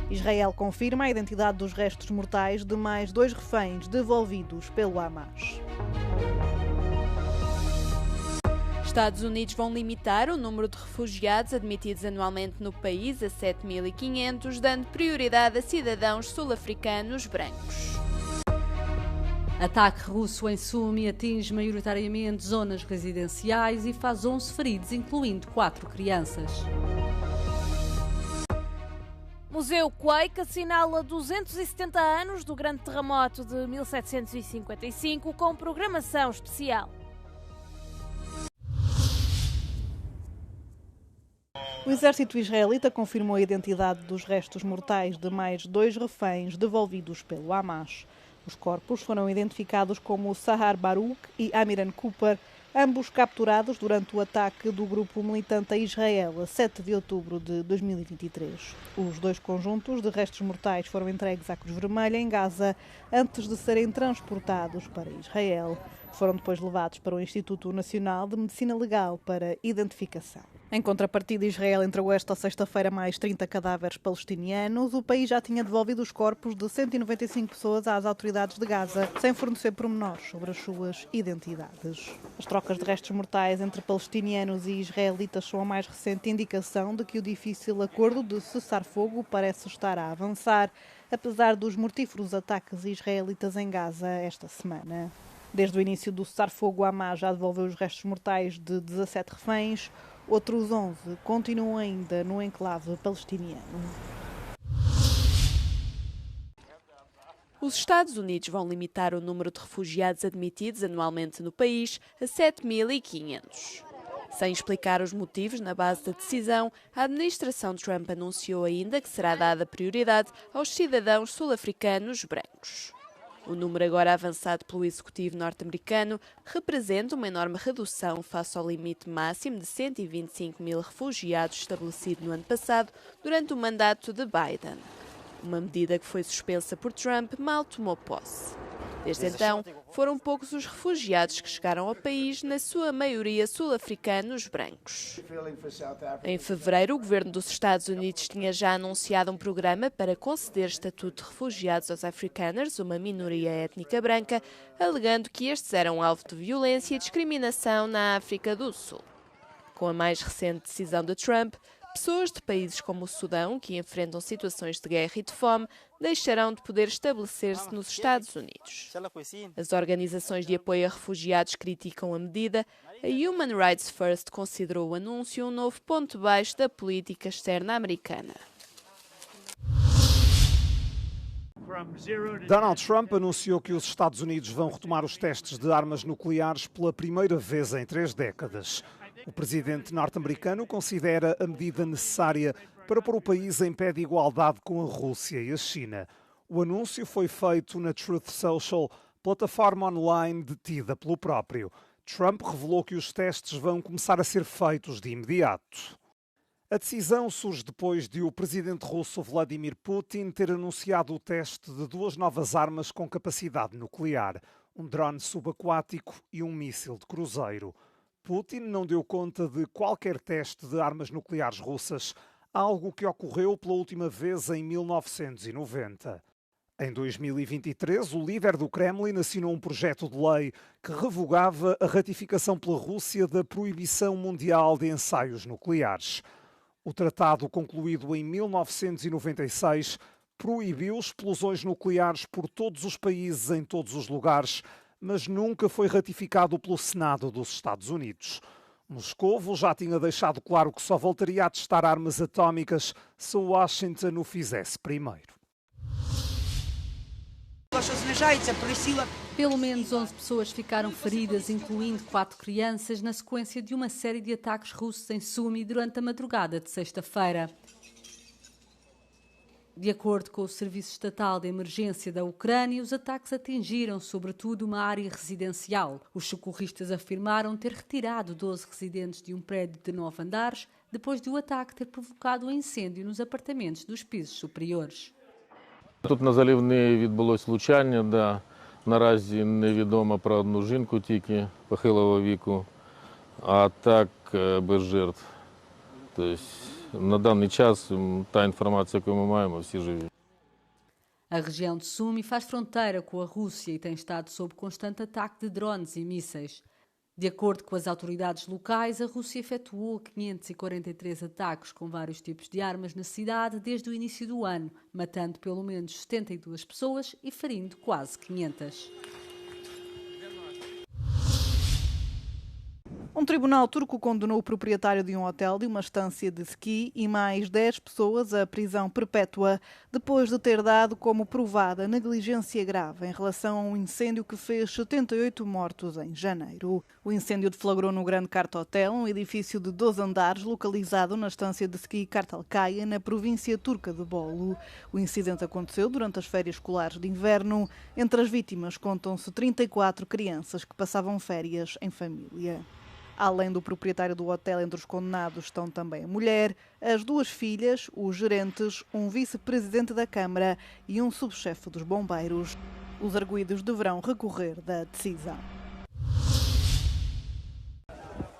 Israel confirma a identidade dos restos mortais de mais 2 reféns devolvidos pelo Hamas. Estados Unidos vão limitar o número de refugiados admitidos anualmente no país a 7.500, dando prioridade a cidadãos sul-africanos brancos. Ataque russo em Sumi atinge maioritariamente zonas residenciais e faz 11 feridos, incluindo 4 crianças. Museu Quake assinala 270 anos do grande terremoto de 1755 com programação especial. O exército israelita confirmou a identidade dos restos mortais de mais 2 reféns devolvidos pelo Hamas. Os corpos foram identificados como Sahar Baruch e Amiran Cooper, ambos capturados durante o ataque do grupo militante a Israel a 7 de outubro de 2023. Os 2 conjuntos de restos mortais foram entregues à Cruz Vermelha em Gaza antes de serem transportados para Israel. Foram depois levados para o Instituto Nacional de Medicina Legal para identificação. Em contrapartida, Israel entregou esta sexta-feira mais 30 cadáveres palestinianos. O país já tinha devolvido os corpos de 195 pessoas às autoridades de Gaza, sem fornecer pormenores sobre as suas identidades. As trocas de restos mortais entre palestinianos e israelitas são a mais recente indicação de que o difícil acordo de cessar-fogo parece estar a avançar, apesar dos mortíferos ataques israelitas em Gaza esta semana. Desde o início do cessar-fogo, a Hamas já devolveu os restos mortais de 17 reféns. Outros 11 continuam ainda no enclave palestiniano. Os Estados Unidos vão limitar o número de refugiados admitidos anualmente no país a 7.500. Sem explicar os motivos na base da decisão, a administração Trump anunciou ainda que será dada prioridade aos cidadãos sul-africanos brancos. O número agora avançado pelo executivo norte-americano representa uma enorme redução face ao limite máximo de 125 mil refugiados estabelecido no ano passado durante o mandato de Biden. Uma medida que foi suspensa por Trump mal tomou posse. Desde então, foram poucos os refugiados que chegaram ao país, na sua maioria sul-africanos brancos. Em fevereiro, o governo dos Estados Unidos tinha já anunciado um programa para conceder estatuto de refugiados aos afrikaners, uma minoria étnica branca, alegando que estes eram alvo de violência e discriminação na África do Sul. Com a mais recente decisão de Trump, pessoas de países como o Sudão, que enfrentam situações de guerra e de fome, deixarão de poder estabelecer-se nos Estados Unidos. As organizações de apoio a refugiados criticam a medida. A Human Rights First considerou o anúncio um novo ponto baixo da política externa americana. Donald Trump anunciou que os Estados Unidos vão retomar os testes de armas nucleares pela primeira vez em 3 décadas. O presidente norte-americano considera a medida necessária para pôr o país em pé de igualdade com a Rússia e a China. O anúncio foi feito na Truth Social, plataforma online detida pelo próprio. Trump revelou que os testes vão começar a ser feitos de imediato. A decisão surge depois de o presidente russo Vladimir Putin ter anunciado o teste de 2 novas armas com capacidade nuclear, um drone subaquático e um míssil de cruzeiro. Putin não deu conta de qualquer teste de armas nucleares russas, algo que ocorreu pela última vez em 1990. Em 2023, o líder do Kremlin assinou um projeto de lei que revogava a ratificação pela Rússia da proibição mundial de ensaios nucleares. O tratado, concluído em 1996, proibiu explosões nucleares por todos os países em todos os lugares, mas nunca foi ratificado pelo Senado dos Estados Unidos. Moscovo já tinha deixado claro que só voltaria a testar armas atómicas se Washington o fizesse primeiro. Pelo menos 11 pessoas ficaram feridas, incluindo 4 crianças, na sequência de uma série de ataques russos em Sumi durante a madrugada de sexta-feira. De acordo com o Serviço Estatal de Emergência da Ucrânia, os ataques atingiram sobretudo uma área residencial. Os socorristas afirmaram ter retirado 12 residentes de um prédio de 9 andares, depois de o ataque ter provocado um incêndio nos apartamentos dos pisos superiores. Тут на Заливній відбулось влучання, да. Наразі невідомо про одну жінку тільки похилого віку, а так без жертв. Тобто На данный час та информация, яку ми маємо, всі живі. A região de Sumi faz fronteira com a Rússia e tem estado sob constante ataque de drones e mísseis. De acordo com as autoridades locais, a Rússia efetuou 543 ataques com vários tipos de armas na cidade desde o início do ano, matando pelo menos 72 pessoas e ferindo quase 500. Um tribunal turco condenou o proprietário de um hotel de uma estância de ski e mais 10 pessoas à prisão perpétua depois de ter dado como provada negligência grave em relação a um incêndio que fez 78 mortos em janeiro. O incêndio deflagrou no Grande Kart Hotel, um edifício de 12 andares localizado na estância de ski Kartalkaya, na província turca de Bolu. O incidente aconteceu durante as férias escolares de inverno. Entre as vítimas contam-se 34 crianças que passavam férias em família. Além do proprietário do hotel, entre os condenados estão também a mulher, as 2 filhas, os gerentes, um vice-presidente da Câmara e um subchefe dos bombeiros. Os arguidos deverão recorrer da decisão.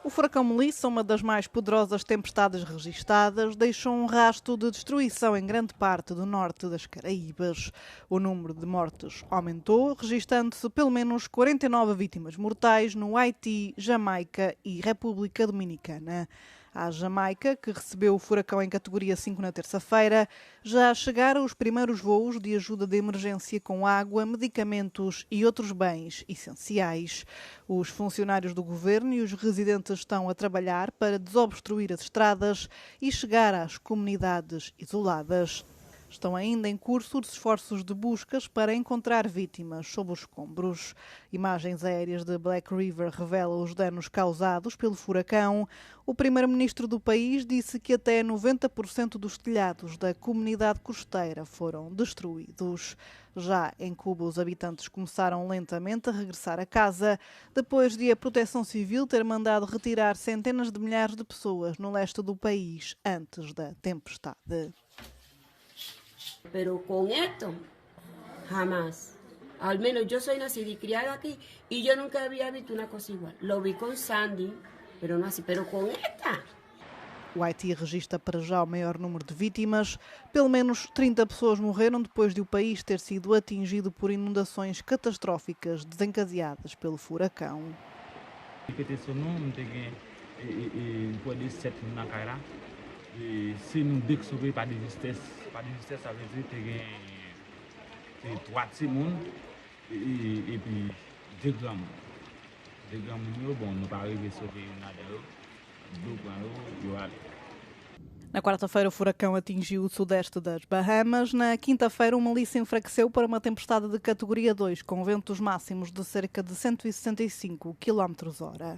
O furacão Melissa, uma das mais poderosas tempestades registadas, deixou um rastro de destruição em grande parte do norte das Caraíbas. O número de mortes aumentou, registando-se pelo menos 49 vítimas mortais no Haiti, Jamaica e República Dominicana. À Jamaica, que recebeu o furacão em categoria 5 na terça-feira, já chegaram os primeiros voos de ajuda de emergência com água, medicamentos e outros bens essenciais. Os funcionários do governo e os residentes estão a trabalhar para desobstruir as estradas e chegar às comunidades isoladas. Estão ainda em curso os esforços de buscas para encontrar vítimas sob os escombros. Imagens aéreas de Black River revelam os danos causados pelo furacão. O primeiro-ministro do país disse que até 90% dos telhados da comunidade costeira foram destruídos. Já em Cuba, os habitantes começaram lentamente a regressar a casa, depois de a Proteção Civil ter mandado retirar centenas de milhares de pessoas no leste do país antes da tempestade. Pero con esto, jamás. Al menos yo soy nacida y criada aquí y yo nunca había visto una cosa igual. Lo vi con Sandy, pero no así, pero con esta. O Haiti registra para já o maior número de vítimas. Pelo menos 30 pessoas morreram depois de o país ter sido atingido por inundações catastróficas desencadeadas pelo furacão. Se nous décevons par des justesses, ça veut dire que c'est 3 personnes et puis 2 grammes. 2 grammes, bon, nous pas arriver à sauver une d'eux, 2 grammes, Na quarta-feira, o furacão atingiu o sudeste das Bahamas. Na quinta-feira, o Melissa enfraqueceu para uma tempestade de categoria 2, com ventos máximos de cerca de 165 km/h.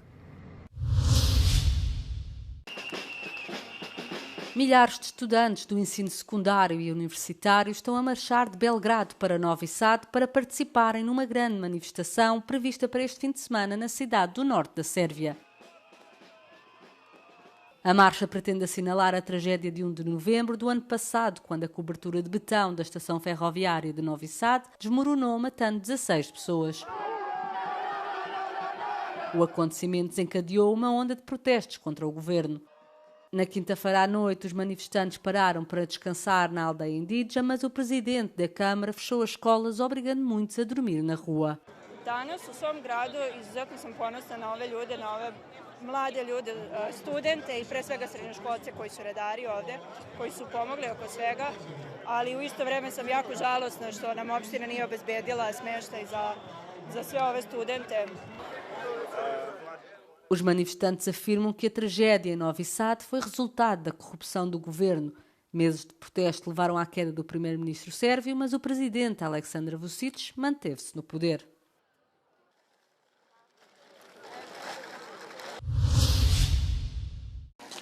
Milhares de estudantes do ensino secundário e universitário estão a marchar de Belgrado para Novi Sad para participarem numa grande manifestação prevista para este fim de semana na cidade do norte da Sérvia. A marcha pretende assinalar a tragédia de 1 de novembro do ano passado, quando a cobertura de betão da estação ferroviária de Novi Sad desmoronou, matando 16 pessoas. O acontecimento desencadeou uma onda de protestos contra o governo. Na quinta-feira à noite, os manifestantes pararam para descansar na aldeia indígena, mas o presidente da Câmara fechou as escolas, obrigando muitos a dormir na rua. Danas u svom gradu izuzetno sam ponosna na ove ljude, na ove mlade ljude, studente i pre svega srednjoškolce koji su redari ovde, koji su pomogli oko svega, ali u isto vreme sam jako žalosna što nam opština nije obezbedila smeštaj za sve ove studente. Os manifestantes afirmam que a tragédia em Novi Sad foi resultado da corrupção do governo. Meses de protesto levaram à queda do primeiro-ministro sérvio, mas o presidente Aleksandar Vučić manteve-se no poder.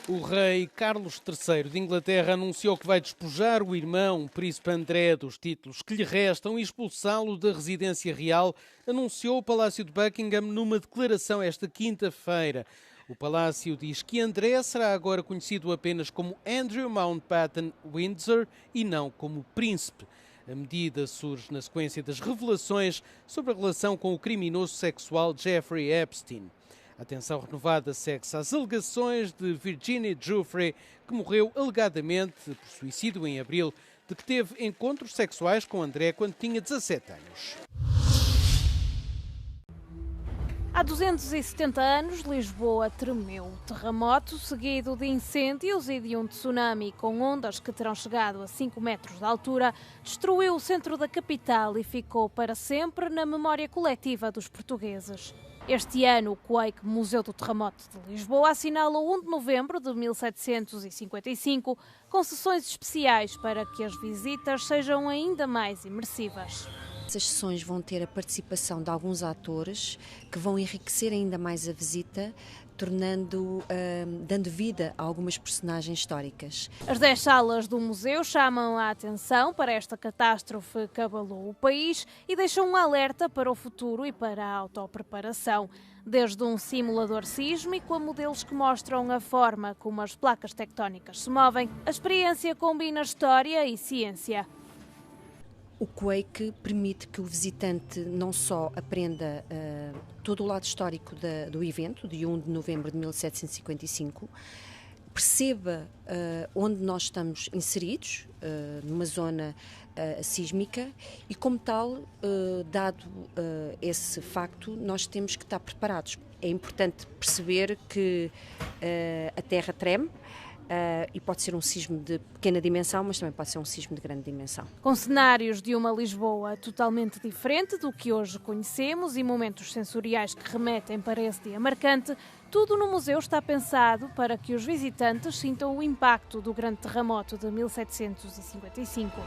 O rei Carlos III de Inglaterra anunciou que vai despojar o irmão, o príncipe André, dos títulos que lhe restam e expulsá-lo da residência real, anunciou o Palácio de Buckingham numa declaração esta quinta-feira. O palácio diz que André será agora conhecido apenas como Andrew Mountbatten Windsor e não como príncipe. A medida surge na sequência das revelações sobre a relação com o criminoso sexual Jeffrey Epstein. A tensão renovada segue-se às alegações de Virginie Giuffre, que morreu alegadamente por suicídio em abril, de que teve encontros sexuais com André quando tinha 17 anos. Há 270 anos, Lisboa tremeu. Terremoto seguido de incêndios e de um tsunami com ondas que terão chegado a 5 metros de altura, destruiu o centro da capital e ficou para sempre na memória coletiva dos portugueses. Este ano, o Quake Museu do Terremoto de Lisboa assinala o 1 de novembro de 1755, com sessões especiais para que as visitas sejam ainda mais imersivas. Essas sessões vão ter a participação de alguns atores que vão enriquecer ainda mais a visita, dando vida a algumas personagens históricas. As 10 salas do museu chamam a atenção para esta catástrofe que abalou o país e deixam um alerta para o futuro e para a autopreparação. Desde um simulador sísmico a modelos que mostram a forma como as placas tectónicas se movem, a experiência combina história e ciência. O Quake permite que o visitante não só aprenda todo o lado histórico do evento, de 1 de novembro de 1755, perceba onde nós estamos inseridos, numa zona sísmica, e como tal, dado esse facto, nós temos que estar preparados. É importante perceber que a Terra treme, e pode ser um sismo de pequena dimensão, mas também pode ser um sismo de grande dimensão. Com cenários de uma Lisboa totalmente diferente do que hoje conhecemos e momentos sensoriais que remetem para esse dia marcante, tudo no museu está pensado para que os visitantes sintam o impacto do grande terremoto de 1755.